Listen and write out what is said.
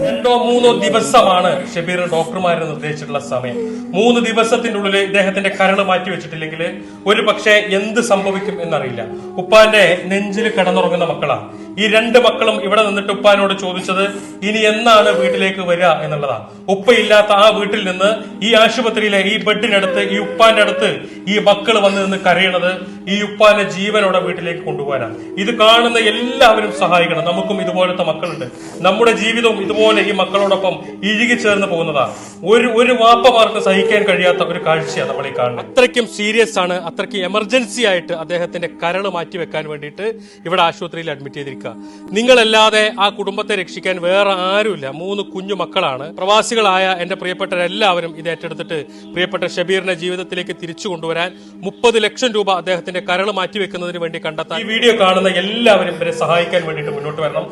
രണ്ടോ മൂന്നോ ദിവസമാണ് ഷബീറിന് ഡോക്ടർമാർ നിർദ്ദേശിച്ചിട്ടുള്ള സമയം. 3 ദിവസത്തിന്റെ ഉള്ളിൽ ഇദ്ദേഹത്തിന്റെ കരൾ മാറ്റി വെച്ചിട്ടില്ലെങ്കിൽ ഒരു പക്ഷേ എന്ത് സംഭവിക്കും എന്നറിയില്ല. ഉപ്പാന്റെ നെഞ്ചിൽ കിടന്നുറങ്ങുന്ന മക്കളാണ് ഈ 2 മക്കളും. ഇവിടെ നിന്നിട്ട് ഉപ്പാനോട് ചോദിച്ചത് ഇനി എന്നാണ് വീട്ടിലേക്ക് വരിക എന്നുള്ളതാണ്. ഉപ്പയില്ലാത്ത ആ വീട്ടിൽ നിന്ന് ഈ ആശുപത്രിയിലെ ഈ ബെഡിനടുത്ത് ഈ ഉപ്പാന്റെ അടുത്ത് ഈ മക്കൾ വന്ന് നിന്ന് കരയണത് ഈ ഉപ്പാന്റെ ജീവനോടെ വീട്ടിലേക്ക് കൊണ്ടുപോകാനാണ്. ഇത് കാണുന്ന എല്ലാവരും സഹായിക്കണം. നമുക്കും ഇതുപോലത്തെ മക്കളുണ്ട്. നമ്മുടെ ജീവിതവും ഇതുപോലെ ഈ മക്കളോടൊപ്പം ഇഴുകി ചേർന്ന് പോകുന്നതാണ്. ഒരു വാപ്പമാർക്ക് സഹിക്കാൻ കഴിയാത്ത ഒരു കാഴ്ചയാണ് നമ്മൾ ഈ കാണുന്നത്. അത്രയ്ക്കും സീരിയസ് ആണ്, അത്രയ്ക്കും എമർജൻസി ആയിട്ട് അദ്ദേഹത്തിന്റെ കരൾ മാറ്റി വെക്കാൻ വേണ്ടിയിട്ട് ഇവിടെ ആശുപത്രിയിൽ അഡ്മിറ്റ് ചെയ്തിരിക്കുക. നിങ്ങളല്ലാതെ ആ കുടുംബത്തെ രക്ഷിക്കാൻ വേറെ ആരുമില്ല. 3 കുഞ്ഞു മക്കളാണ്. പ്രവാസികളായ എന്റെ പ്രിയപ്പെട്ടവരെല്ലാവരും ഇത് ഏറ്റെടുത്തിട്ട് പ്രിയപ്പെട്ട ഷബീറിന്റെ ജീവിതത്തിലേക്ക് തിരിച്ചു കൊണ്ടുവരാൻ 30 ലക്ഷം രൂപ അദ്ദേഹത്തിന്റെ കരൾ മാറ്റി വെക്കുന്നതിന് വേണ്ടി കണ്ടെത്താൻ ഈ വീഡിയോ കാണുന്ന എല്ലാവരും ഇവരെ സഹായിക്കാൻ വേണ്ടിയിട്ട് മുന്നോട്ട് വരണം.